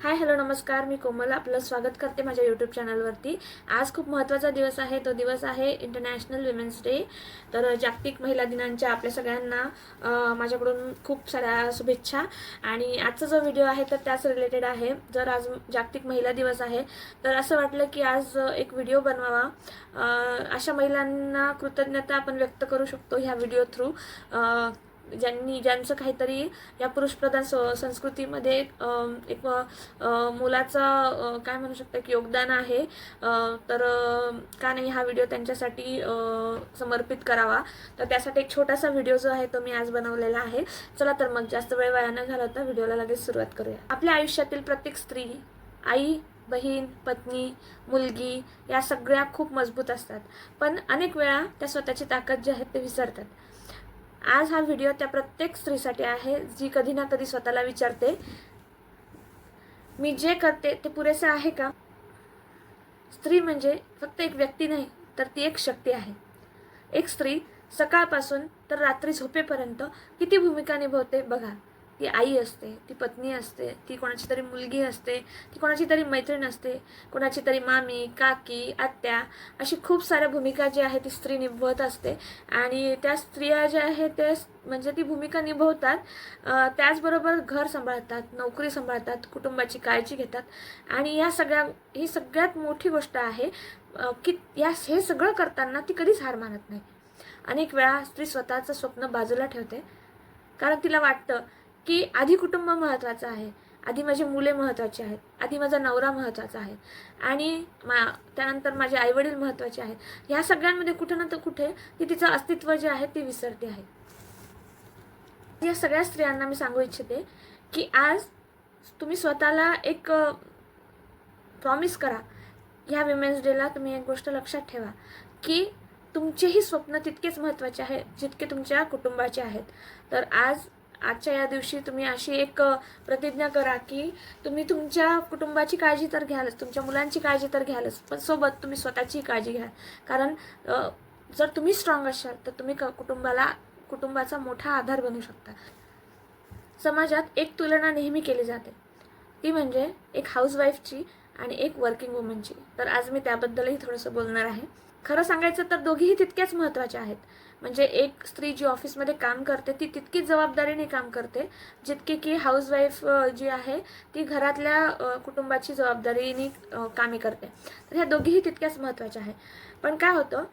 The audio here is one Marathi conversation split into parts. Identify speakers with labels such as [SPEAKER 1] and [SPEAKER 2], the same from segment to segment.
[SPEAKER 1] हाय हॅलो नमस्कार, मी कोमल आपलं स्वागत करते माझ्या यूट्यूब चॅनलवरती। आज खूप महत्त्वाचा दिवस आहे, तो दिवस आहे इंटरनॅशनल विमेन्स डे। तर जागतिक महिला दिनांच्या आपल्या सगळ्यांना माझ्याकडून खूप साऱ्या शुभेच्छा। आणि आजचा जो व्हिडिओ आहे तर त्याच रिलेटेड आहे। जर आज जागतिक महिला दिवस आहे तर असं वाटलं की आज एक व्हिडिओ बनवावा। अशा महिलांना कृतज्ञता आपण व्यक्त करू शकतो ह्या व्हिडिओ थ्रू, ज्यांचं काहीतरी या पुरुषप्रधान संस्कृतीमध्ये एक मुलाचं काय म्हणू शकतो की योगदान आहे। तर का नाही हा व्हिडिओ त्यांच्यासाठी समर्पित करावा। तर त्यासाठी एक छोटासा व्हिडिओ जो आहे तो मी आज बनवलेला आहे। चला तर मग जास्त वेळ वाया न घालवता व्हिडिओला लगेच सुरुवात करूया। आपल्या आयुष्यातील प्रत्येक स्त्री, आई, बहीण, पत्नी, मुलगी या सगळ्या खूप मजबूत असतात, पण अनेक वेळा त्या स्वतःची ताकद जी आहे ते विसरतात। आज हा व्हिडिओ त्या प्रत्येक स्त्रीसाठी आहे जी कधी ना कधी स्वतःला विचारते, मी जे करते ते पुरेसे आहे का? स्त्री म्हणजे फक्त एक व्यक्ती नाही, तर ती एक शक्ती आहे। एक स्त्री सकाळपासून तर रात्री झोपेपर्यंत किती भूमिका निभावते बघा। ती आई असते, ती पत्नी असते, ती कोणाची तरी मुलगी असते, ती कोणाची तरी मैत्रीण असते, कोणाची तरी मामी, काकी, आत्या, अशी खूप साऱ्या भूमिका जी आहे ती स्त्री निभवत असते। आणि त्या स्त्रिया ज्या आहेत ते म्हणजे ती भूमिका निभवतात, त्याचबरोबर घर सांभाळतात, नोकरी सांभाळतात, कुटुंबाची काळजी घेतात। आणि ही सगळ्यात मोठी गोष्ट आहे की हे सगळं करताना ती कधीच हार मानत नाही। अनेक वेळा स्त्री स्वतःचं स्वप्न बाजूला ठेवते, कारण तिला वाटतं की आधी कुटुंब महत्त्वाचं आहे, आधी माझी मुले महत्त्वाची आहेत, आधी माझा नवरा महत्त्वाचा आहे, आणि त्यानंतर माझे आईवडील महत्त्वाचे आहेत। ह्या सगळ्यांमध्ये कुठे ना तर कुठे ती तिचं अस्तित्व जे आहे ते विसरते आहे। या सगळ्या स्त्रियांना मी सांगू इच्छिते की आज तुम्ही स्वतःला एक प्रॉमिस करा। ह्या विमेन्स डेला तुम्ही एक गोष्ट लक्षात ठेवा की तुमचेही स्वप्न तितकेच महत्त्वाचे आहे जितके तुमच्या कुटुंबाचे आहेत। तर आजच्या या दिवशी तुम्ही अशी एक प्रतिज्ञा करा की तुम्ही तुमच्या कुटुंबाची काळजी तर घ्यालच, तुमच्या मुलांची काळजी तर घ्यालच, पण सोबत तुम्ही स्वतःची काळजी घ्या। कारण जर तुम्ही स्ट्रॉंग असाल तर तुम्ही कुटुंबाचा मोठा आधार बनू शकता। समाजात एक तुलना नेहमी केली जाते, ती म्हणजे एक हाऊसवाईफची आणि एक वर्किंग वुमनची। तर आज मी त्याबद्दलही थोडंसं बोलणार आहे। खरं सांगायचं तर दोघीही तितक्याच महत्त्वाच्या आहेत। म्हणजे एक स्त्री जी ऑफिसमध्ये काम करते ती तितकीच जबाबदारीने काम करते जितकी की हाऊसवाईफ जी आहे ती घरातल्या कुटुंबाची जबाबदारीने कामे करते। तर ह्या दोघीही तितक्याच महत्त्वाच्या आहे। पण काय होतं,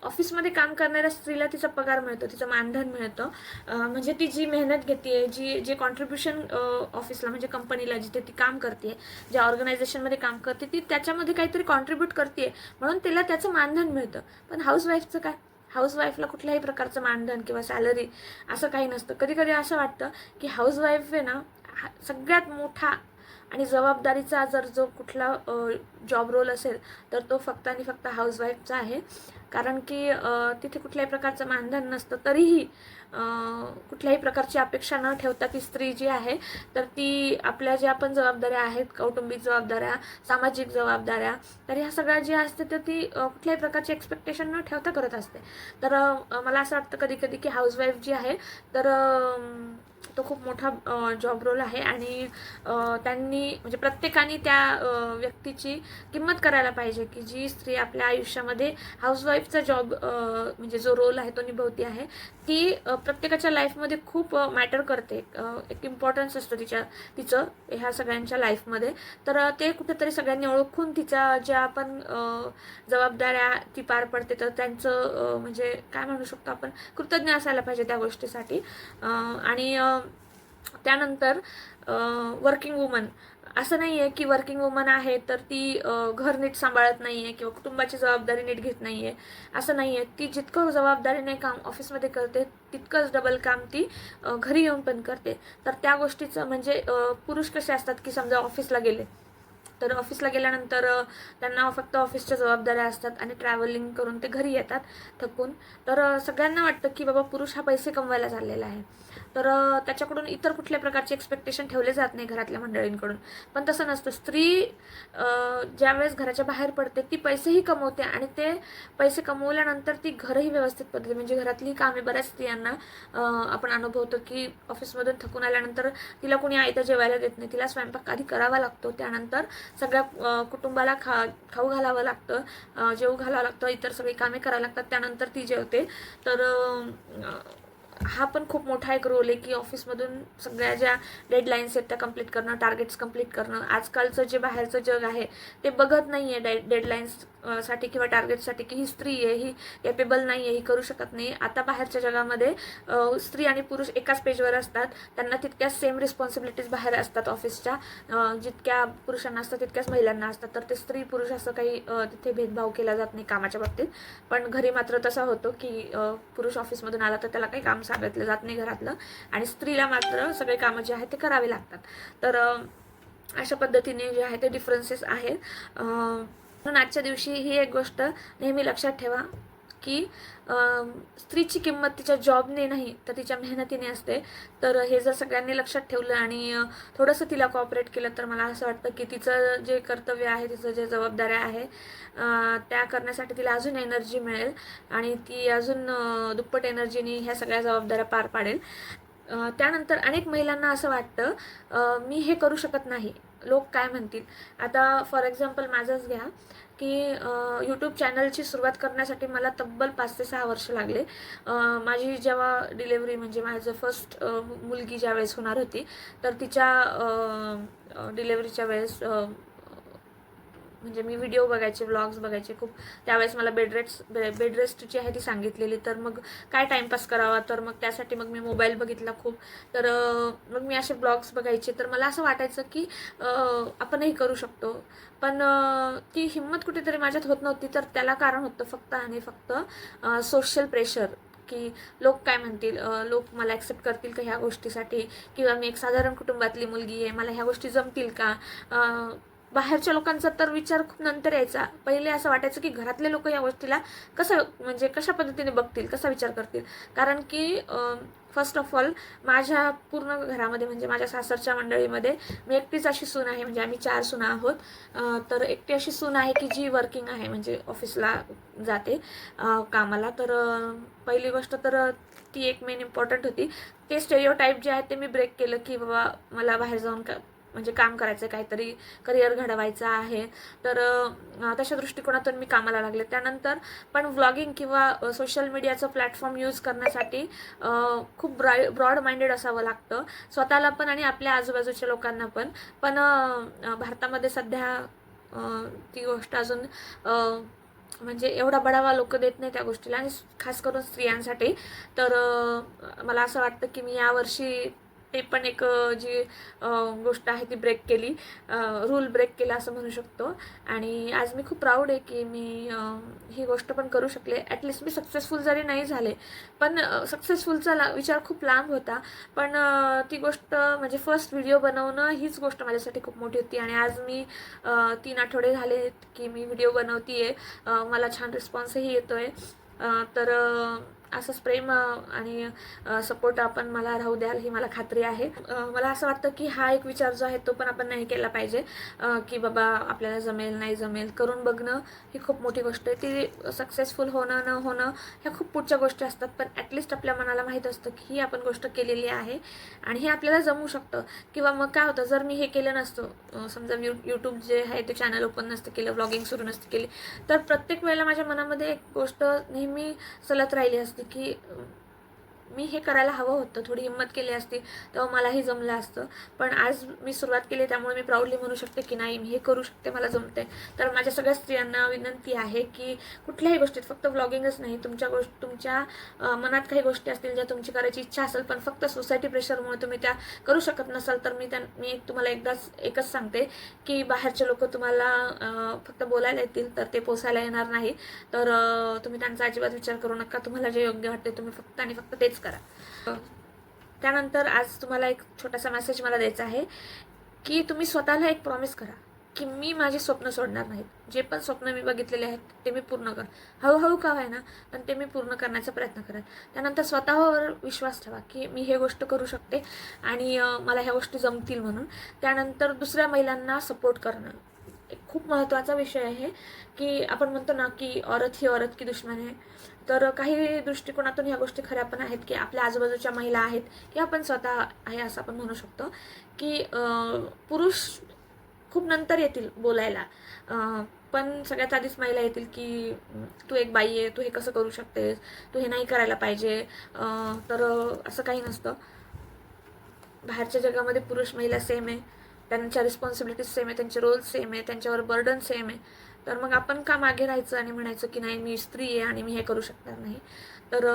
[SPEAKER 1] ऑफिसमध्ये काम करणाऱ्या स्त्रीला तिचा पगार मिळतो, तिचं मानधन मिळतं, म्हणजे ती जी मेहनत घेते, जे कॉन्ट्रीब्युशन ऑफिसला म्हणजे कंपनीला जिथे ती काम करते, ज्या ऑर्गनायझेशनमध्ये काम करते, ती त्याच्यामध्ये काहीतरी कॉन्ट्रीब्यूट करते म्हणून तिला त्याचं मानधन मिळतं। पण हाऊसवाईफचं काय? हाऊसवाईफला कुठल्याही प्रकारचं मानधन किंवा सॅलरी असं काही नसतं। कधी कधी असं वाटतं की हाऊसवाईफ आहे ना, सगळ्यात मोठा आणि जबाबदारीचा जर जो कुठला जॉब रोल असेल तर तो फक्त आणि फक्त हाऊसवाईफचा आहे। कारण की तिथे कुठल्याही प्रकारचं मानधन नसतं, तरीही कुठल्याही प्रकारची अपेक्षा न ठेवता ती स्त्री जी आहे तर ती आपल्या ज्या पण जबाबदाऱ्या आहेत, कौटुंबिक जबाबदाऱ्या, सामाजिक जबाबदाऱ्या, तर ह्या सगळ्या ज्या असते तर ती कुठल्याही प्रकारची एक्सपेक्टेशन न ठेवता करत असते। तर मला असं वाटतं कधी कधी की हाऊसवाईफ जी आहे तर तो खूप मोठा जॉब रोल आहे। आणि त्यांनी म्हणजे प्रत्येकाने त्या व्यक्तीची किंमत करायला पाहिजे की जी स्त्री आपल्या आयुष्यामध्ये हाऊसवाईफचा जॉब म्हणजे जो रोल आहे तो निभवती आहे, ती प्रत्येकाच्या लाईफमध्ये खूप मॅटर करते, एक इम्पॉर्टन्स असतं तिचं ह्या सगळ्यांच्या लाईफमध्ये। तर ते कुठेतरी सगळ्यांनी ओळखून तिच्या ज्या आपण जबाबदाऱ्या ती पार पडते तर त्यांचं म्हणजे काय म्हणू शकतो आपण, कृतज्ञ असायला पाहिजे त्या गोष्टीसाठी। आणि त्यानंतर वर्किंग वुमन, असं नाही आहे की वर्किंग वुमन आहे तर ती घर नीट सांभाळत नाही आहे किंवा कुटुंबाची जबाबदारी नीट घेत नाही आहे, असं नाही आहे। ती जितकं जबाबदारीने काम ऑफिसमध्ये करते तितकंच डबल काम ती घरी येऊन पण करते। तर त्या गोष्टीचं म्हणजे पुरुष कसे असतात की समजा ऑफिसला गेले तर ऑफिसला गेल्यानंतर त्यांना फक्त ऑफिसच्या जबाबदाऱ्या असतात आणि ट्रॅव्हलिंग करून ते घरी येतात थकून। तर सगळ्यांना वाटतं की बाबा पुरुष हा पैसे कमवायला चाललेला आहे, तर त्याच्याकडून इतर कुठल्या प्रकारचे एक्सपेक्टेशन ठेवले जात नाही घरातल्या मंडळींकडून. पण तसं नसतं. स्त्री ज्यावेळेस घराच्या बाहेर पडते ती पैसेही कमवते आणि ते पैसे कमवल्यानंतर ती घरही व्यवस्थित पद्धती म्हणजे घरातली कामे बऱ्याच स्त्रियांना आपण अनुभवतो की ऑफिसमधून थकून आल्यानंतर तिला कोणी आयतं जेवायला देत नाही. तिला स्वयंपाक आधी करावा लागतो, त्यानंतर सगळ्या कुटुंबाला खाऊ घालावं लागतं, जेवू घालावं लागतं, इतर सगळी कामे करावी लागतात, त्यानंतर ती जेवते. तर हा पण खूप मोठा एक रोल आहे की ऑफिसमधून सगळ्या ज्या डेडलाईन्स आहेत त्या कंप्लीट करणं, टार्गेट्स कंप्लीट करणं. आजकालचं जे बाहेरचं जग आहे ते बघत नाही आहे डेडलाईन्स साठी किंवा टार्गेटसाठी की ही स्त्री आहे, ही केपेबल नाही आहे, ही करू शकत नाही. आता बाहेरच्या जगामध्ये स्त्री आणि पुरुष एकाच पेजवर असतात, त्यांना तितक्याच सेम रिस्पॉन्सिबिलिटीज बाहेर असतात ऑफिसच्या. जितक्या पुरुषांना असतात तितक्याच महिलांना असतात. तर ते स्त्री पुरुष असं काही तिथे भेदभाव केला जात नाही कामाच्या बाबतीत. पण घरी मात्र तसा होतो की पुरुष ऑफिसमधून आला तर त्याला काही काम सांगितलं जात नाही घरातलं, आणि स्त्रीला मात्र सगळे कामं जे आहेत ते करावे लागतात. तर अशा पद्धतीने जे आहे ते डिफरन्सेस आहेत. म्हणून आजच्या दिवशी ही एक गोष्ट नेहमी लक्षात ठेवा की स्त्रीची किंमत तिच्या जॉबने नाही तर तिच्या मेहनतीने असते. तर हे जर सगळ्यांनी लक्षात ठेवलं आणि थोडंसं तिला कॉपरेट केलं तर मला असं वाटतं की तिचं जे कर्तव्य आहे, तिचं जे जबाबदाऱ्या आहे त्या करण्यासाठी तिला अजून एनर्जी मिळेल आणि ती अजून दुप्पट एनर्जीने ह्या सगळ्या जबाबदाऱ्या पार पाडेल. त्यानंतर अनेक महिलांना असं वाटतं मी हे करू शकत नाही, लोक काय म्हणतील. आता फॉर एक्झाम्पल माझंच घ्या की यूट्यूब चॅनलची सुरुवात करण्यासाठी मला तब्बल 5 ते 6 वर्ष लागले. माझी जेव्हा डिलेवरी म्हणजे माझं फर्स्ट मुलगी ज्यावेळेस होणार होती तर तिच्या डिलेवरीच्या वेळेस म्हणजे मी व्हिडिओ बघायचे, व्लॉग्स बघायचे खूप. त्यावेळेस मला बेड रेस्ट जी आहे ती सांगितलेली. तर मग काय टाईमपास करावा, तर मग त्यासाठी मग मी मोबाईल बघितला खूप. तर मग मी असे ब्लॉग्स बघायचे. तर मला असं वाटायचं की आपणही करू शकतो, पण ती हिंमत कुठेतरी माझ्यात होत नव्हती. तर त्याला कारण होतं फक्त आणि फक्त सोशल प्रेशर, की लोक काय म्हणतील, लोक मला ॲक्सेप्ट करतील का ह्या गोष्टीसाठी, किंवा मी एक साधारण कुटुंबातली मुलगी आहे, मला ह्या गोष्टी जमतील का. बाहेरच्या लोकांचा तर विचार खूप नंतर यायचा. पहिले असं वाटायचं की घरातले लोक या गोष्टीला म्हणजे कशा पद्धतीने बघतील, कसा विचार करतील. कारण की फर्स्ट ऑफ ऑल माझ्या पूर्ण घरामध्ये म्हणजे माझ्या सासरच्या मंडळीमध्ये मी एकटीच अशी सून आहे. म्हणजे आम्ही 4 सुना आहोत. तर एकटी अशी सून आहे की जी वर्किंग आहे, म्हणजे ऑफिसला जाते कामाला. तर पहिली गोष्ट तर ती एक मेन इम्पॉर्टंट होती. ते स्टेरिओटाईप जे आहे ते मी ब्रेक केलं की बाबा मला बाहेर जाऊन म्हणजे काम करायचं, काहीतरी करिअर घडवायचं आहे. तर तशा दृष्टिकोनातून मी कामाला लागले. त्यानंतर पण व्लॉगिंग किंवा सोशल मीडियाचं प्लॅटफॉर्म यूज करण्यासाठी खूप ब्रॉड माइंडेड असावं लागतं, स्वतःला पण आणि आपल्या आजूबाजूच्या लोकांना पण. पण भारतामध्ये सध्या ती गोष्ट अजून म्हणजे एवढा बढावा लोक देत नाही त्या गोष्टीला, आणि खास करून स्त्रियांसाठी. तर मला असं वाटतं की मी यावर्षी ते पण एक जी गोष्ट आहे ती ब्रेक केली, रूल ब्रेक केला असं म्हणू शकतो. आणि आज मी खूप प्राऊड आहे की मी ही गोष्ट पण करू शकले. ॲटलिस्ट मी सक्सेसफुल जरी नाही झाले, पण सक्सेसफुलचा विचार खूप लांब होता. पण ती गोष्ट म्हणजे फर्स्ट व्हिडिओ बनवणं हीच गोष्ट माझ्यासाठी खूप मोठी होती. आणि आज मी 3 आठवडे झाले की मी व्हिडिओ बनवते आहे, मला छान रिस्पॉन्सही येतो आहे. तर असंच प्रेम आणि सपोर्ट आपण मला राहू द्याल ही मला खात्री आहे. मला असं वाटतं की हा एक विचार जो आहे तो पण आपण नाही केला पाहिजे की बाबा आपल्याला जमेल नाही जमेल. करून बघणं ही खूप मोठी गोष्ट आहे. ती सक्सेसफुल होणं न होणं ह्या खूप पुढच्या गोष्टी असतात, पण ॲटलिस्ट आपल्या मनाला माहीत असतं की ही आपण गोष्ट केलेली आहे आणि हे आपल्याला जमू शकतं. किंवा मग काय होतं, जर मी हे केलं नसतं, समजा यूट्यूब जे आहे ते चॅनल ओपन नसतं केलं, व्लॉगिंग सुरू नसतं केली, तर प्रत्येक वेळेला माझ्या मनामध्ये एक गोष्ट नेहमी सलत राहिली असते की मी हे करायला हवं होतं, थोडी हिंमत केली असती तेव्हा मलाही जमलं असतं. पण आज मी सुरुवात केली त्यामुळे मी प्राऊडली म्हणू शकते की नाही मी हे करू शकते, मला जमते. तर माझ्या सगळ्या स्त्रियांना विनंती आहे की कुठल्याही गोष्टीत, फक्त व्लॉगिंगच नाही, तुमच्या मनात काही गोष्टी असतील ज्या तुमची करायची इच्छा असेल पण फक्त सोसायटी प्रेशरमुळे तुम्ही त्या करू शकत नसाल, तर मी तुम्हाला एकच सांगते की बाहेरचे लोक तुम्हाला फक्त बोलायला येतील तर ते पोसायला येणार नाही. तर तुम्ही त्यांचा अजिबात विचार करू नका. तुम्हाला जे योग्य वाटते तुम्ही फक्त आणि फक्त तेच करा. त्यानंतर आज तुम्हाला एक छोटासा मेसेज मला द्यायचा आहे की तुम्ही स्वतःला एक प्रॉमिस करा की मी माझी स्वप्न सोडणार नाहीत. जे पण स्वप्न मी बघितलेले आहेत ते मी पूर्ण कर, हळूहळू का होईना पण ते मी पूर्ण करण्याचा प्रयत्न करेन. त्यानंतर स्वतःवर विश्वास ठेवा की मी हे गोष्ट करू शकते आणि मला ह्या गोष्टी जमतील म्हणून. त्यानंतर दुसऱ्या महिलांना सपोर्ट करणं एक खूप महत्त्वाचा विषय आहे. की आपण म्हणतो ना की औरत ही औरत की दुश्मन आहे. तर काही दृष्टिकोनातून ह्या गोष्टी खऱ्या पण आहेत की आपल्या आजूबाजूच्या महिला आहेत किंवा आपण स्वतः आहे असं आपण म्हणू शकतो की पुरुष खूप नंतर येतील बोलायला, पण सगळ्यात आधीच महिला येतील की तू एक बाई आहे, तू हे कसं करू शकतेस, तू हे नाही करायला पाहिजे. तर असं काही नसतं. बाहेरच्या जगामध्ये पुरुष महिला सेम आहे, त्यांच्या रिस्पॉन्सिबिलिटीज सेम आहे, त्यांचे रोल्स सेम आहे, त्यांच्यावर बर्डन सेम आहे. तर मग आपण का मागे राहायचं आणि म्हणायचं की नाही मी स्त्री आहे आणि मी हे करू शकणार नाही. तर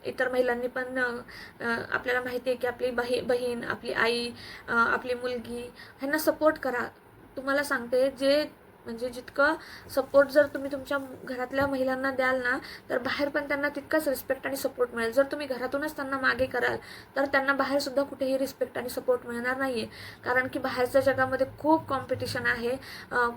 [SPEAKER 1] इतर महिलांनी पण आपल्याला माहिती आहे की आपली बहीण, आपली आई, आपली मुलगी ह्यांना सपोर्ट करा. तुम्हाला सांगते जे म्हणजे जितकं सपोर्ट जर तुम्ही तुमच्या घरातल्या महिलांना द्याल ना तर बाहेर पण त्यांना तितकाच रिस्पेक्ट आणि सपोर्ट मिळेल. जर तुम्ही घरातूनच त्यांना मागे कराल तर त्यांना बाहेरसुद्धा कुठेही रिस्पेक्ट आणि सपोर्ट मिळणार नाही आहे. कारण की बाहेरच्या जगामध्ये खूप कॉम्पिटिशन आहे,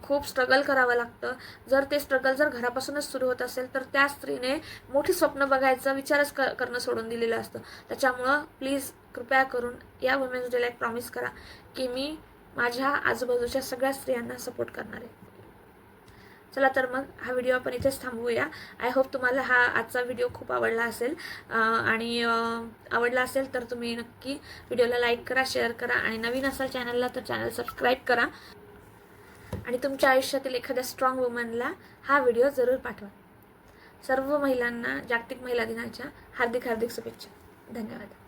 [SPEAKER 1] खूप स्ट्रगल करावं लागतं. जर ते स्ट्रगल जर घरापासूनच सुरू होत असेल तर त्या स्त्रीने मोठी स्वप्न बघायचा विचारच करणं सोडून दिलेलं असतं. त्याच्यामुळं प्लीज कृपया करून या वुमेन्स डेला एक प्रॉमिस करा की मी माझ्या आजूबाजूच्या सगळ्या स्त्रियांना सपोर्ट करणार आहे. चला तर मग हा व्हिडिओ आपण इथेच थांबवूया. आय होप तुम्हाला हा आजचा व्हिडिओ खूप आवडला असेल, आणि आवडला असेल तर तुम्ही नक्की व्हिडिओला लाईक करा, शेअर करा आणि नवीन असाल चॅनलला तर चॅनल सबस्क्राईब करा आणि तुमच्या आयुष्यातील एखाद्या स्ट्रॉंग वुमनला हा व्हिडिओ जरूर पाठवा. सर्व महिलांना जागतिक महिला दिनाच्या हार्दिक हार्दिक शुभेच्छा. धन्यवाद.